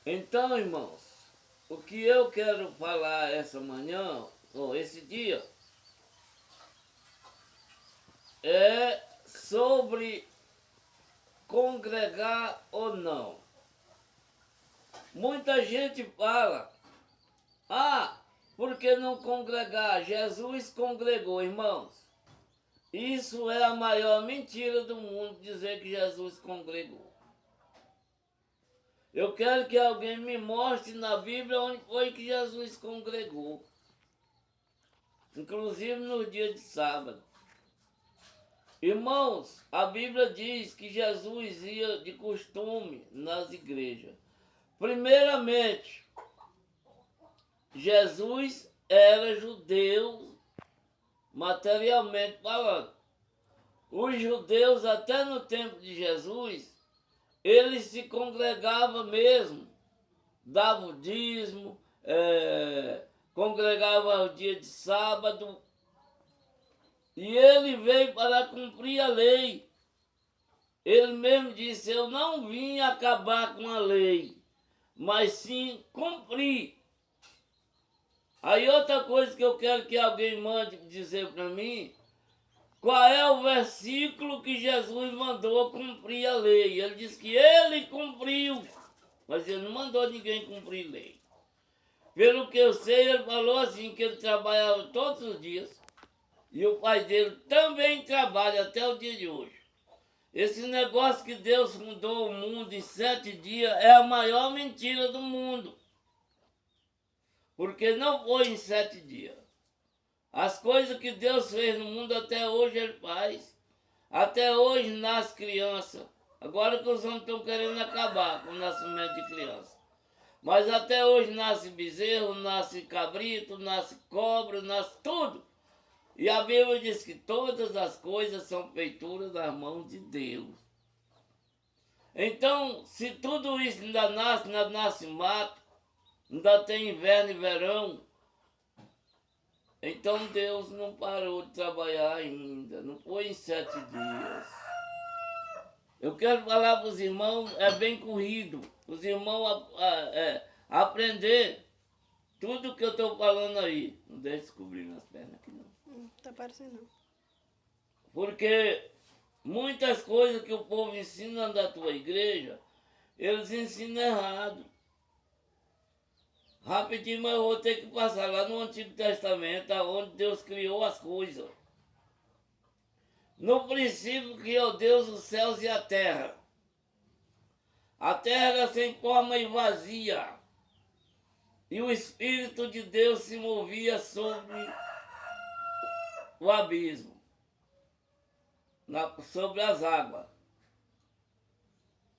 Então, irmãos, o que eu quero falar essa manhã, ou esse dia, é sobre congregar ou não. Muita gente fala, por que não congregar? Jesus congregou, irmãos. Isso é a maior mentira do mundo, dizer que Jesus congregou. Eu quero que alguém me mostre na Bíblia onde foi que Jesus congregou. Inclusive no dia de sábado. Irmãos, a Bíblia diz que Jesus ia de costume nas igrejas. Primeiramente, Jesus era judeu, materialmente falando. Os judeus, até no tempo de Jesus, eles se congregavam mesmo, davam o dízimo, congregavam o dia de sábado. E ele veio para cumprir a lei. Ele mesmo disse, eu não vim acabar com a lei, mas sim cumprir. Aí outra coisa que eu quero que alguém mande dizer para mim, qual é o versículo que Jesus mandou cumprir a lei? Ele disse que ele cumpriu, mas ele não mandou ninguém cumprir lei. Pelo que eu sei, ele falou assim, que ele trabalhava todos os dias, e o pai dele também trabalha até o dia de hoje. Esse negócio que Deus fundou o mundo em 7 dias é a maior mentira do mundo. Porque não foi em 7 dias. As coisas que Deus fez no mundo até hoje Ele faz. Até hoje nasce criança. Agora que os homens estão querendo acabar com o nascimento de criança. Mas até hoje nasce bezerro, nasce cabrito, nasce cobra, nasce tudo. E a Bíblia diz que todas as coisas são feituras das mãos de Deus. Então, se tudo isso ainda nasce mato, ainda tem inverno e verão, então Deus não parou de trabalhar ainda, não foi em 7 dias. Eu quero falar para os irmãos, é bem corrido, os irmãos aprender tudo que eu estou falando aí. Não deixe descobrir nas pernas aqui não. Não tá parecendo não. Porque muitas coisas que o povo ensina da tua igreja, eles ensinam errado. Rapidinho, mas eu vou ter que passar lá no Antigo Testamento, onde Deus criou as coisas. No princípio criou Deus os céus e a terra. A terra era sem forma e vazia. E o Espírito de Deus se movia sobre o abismo, sobre as águas.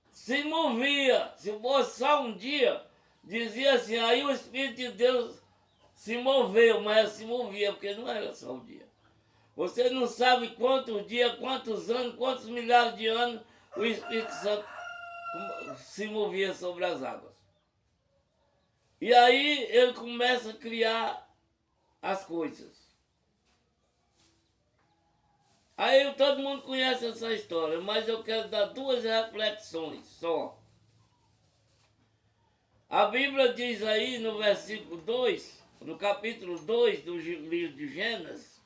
Se movia, se fosse só um dia, dizia assim, aí o Espírito de Deus se moveu, mas se movia, porque não era só um dia. Você não sabe quantos dias, quantos anos, quantos milhares de anos o Espírito Santo se movia sobre as águas. E aí ele começa a criar as coisas. Aí todo mundo conhece essa história, mas eu quero dar 2 reflexões só. A Bíblia diz aí no versículo 2, no capítulo 2 do livro de Gênesis,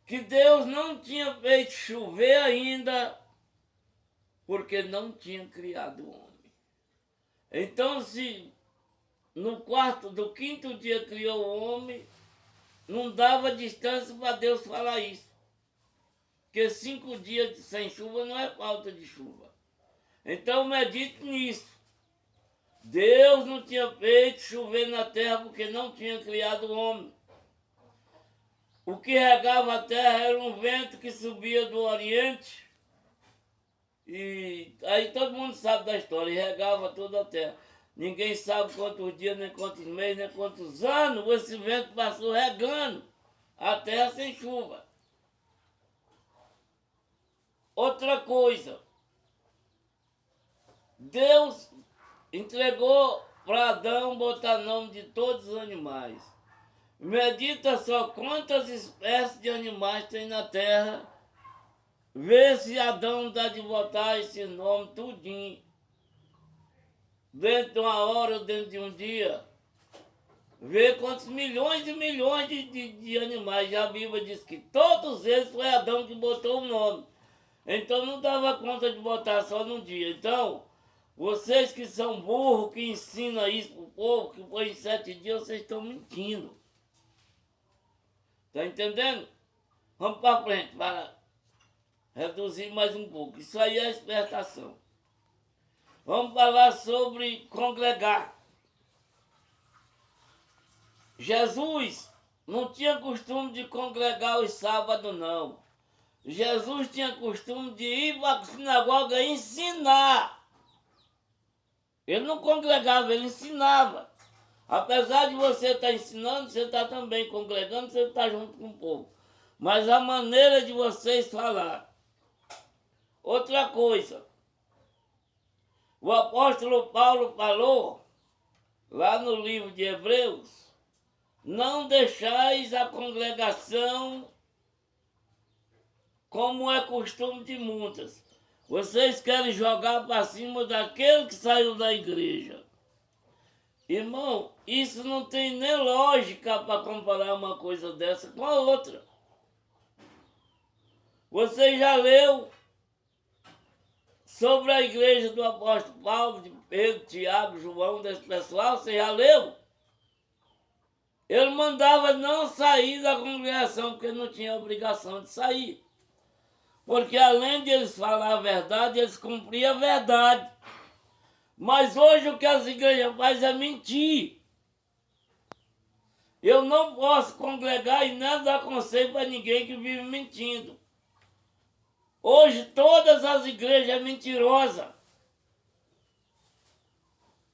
que Deus não tinha feito chover ainda, porque não tinha criado o homem. Então, se no do quinto dia criou o homem, não dava distância para Deus falar isso. Porque 5 dias sem chuva não é falta de chuva. Então, medite nisso. Deus não tinha feito chover na terra porque não tinha criado o homem. O que regava a terra era um vento que subia do Oriente. E aí todo mundo sabe da história, e regava toda a terra. Ninguém sabe quantos dias, nem quantos meses, nem quantos anos esse vento passou regando a terra sem chuva. Outra coisa, Deus entregou para Adão botar nome de todos os animais. Medita só quantas espécies de animais tem na terra. Vê se Adão dá de botar esse nome tudinho. dentro de uma hora ou dentro de um dia, ver quantos milhões e milhões de animais. Já a Bíblia diz que todos eles foi Adão que botou o nome. Então não dava conta de botar só num dia. Então, vocês que são burros, que ensinam isso pro povo, que foi em 7 dias, vocês estão mentindo. Tá entendendo? Vamos para frente, para reduzir mais um pouco. Isso aí é espertação. Vamos falar sobre congregar. Jesus não tinha costume de congregar os sábados, não. Jesus tinha costume de ir para a sinagoga ensinar. Ele não congregava, ele ensinava. Apesar de você estar ensinando, você está também congregando, você está junto com o povo. Mas a maneira de vocês falar. Outra coisa. O apóstolo Paulo falou, lá no livro de Hebreus, não deixais a congregação como é costume de muitas. Vocês querem jogar para cima daquele que saiu da igreja. Irmão, isso não tem nem lógica para comparar uma coisa dessa com a outra. Você já leu sobre a igreja do apóstolo Paulo, de Pedro, Tiago, João, desse pessoal? Você já leu? Ele mandava não sair da congregação, porque não tinha obrigação de sair. Porque além de eles falar a verdade, eles cumpriam a verdade. Mas hoje o que as igrejas fazem é mentir. Eu não posso congregar e nem dar conselho para ninguém que vive mentindo. Hoje todas as igrejas são mentirosas.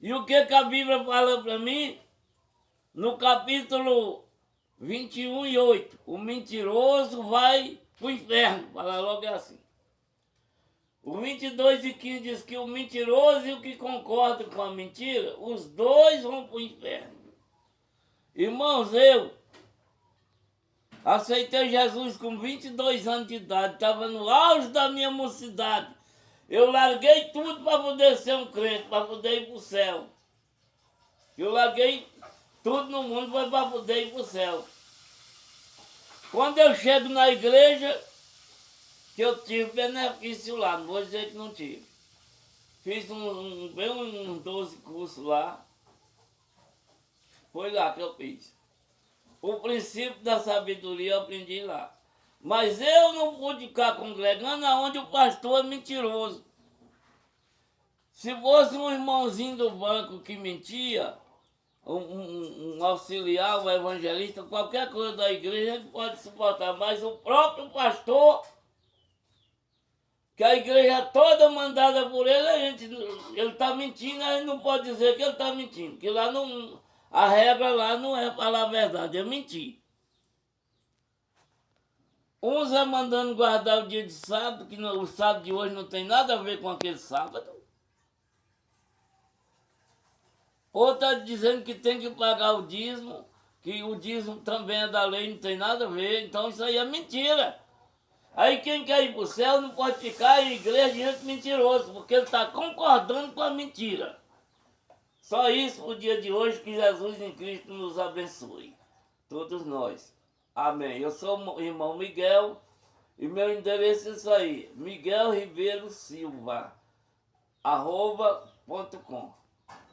E o que a Bíblia fala para mim? No capítulo 21:8, o mentiroso vai para o inferno. Fala logo assim. O 22:15 diz que o mentiroso e o que concorda com a mentira, os dois vão para o inferno. Irmãos, eu aceitei Jesus com 22 anos de idade, estava no auge da minha mocidade. Eu larguei tudo para poder ser um crente, para poder ir para o céu. Eu larguei tudo no mundo para poder ir para o céu. Quando eu chego na igreja, que eu tive benefício lá, não vou dizer que não tive. Fiz uns 12 cursos lá. Foi lá que eu fiz. O princípio da sabedoria eu aprendi lá. Mas eu não pude ficar congregando onde o pastor é mentiroso. Se fosse um irmãozinho do banco que mentia, um auxiliar, um evangelista, qualquer coisa da igreja, ele pode suportar. Mas o próprio pastor, que a igreja toda mandada por ele, ele está mentindo, a gente não pode dizer que ele está mentindo. Que lá não, a regra lá não é falar a verdade, é mentir. Uns é mandando guardar o dia de sábado, que o sábado de hoje não tem nada a ver com aquele sábado. Outro está dizendo que tem que pagar o dízimo, que o dízimo também é da lei, não tem nada a ver. Então isso aí é mentira. Aí quem quer ir para o céu não pode ficar em igreja de gente mentiroso, porque ele está concordando com a mentira. Só isso para o dia de hoje, que Jesus em Cristo nos abençoe. Todos nós. Amém. Eu sou o irmão Miguel e meu endereço é isso aí. Miguel Ribeiro Silva @.com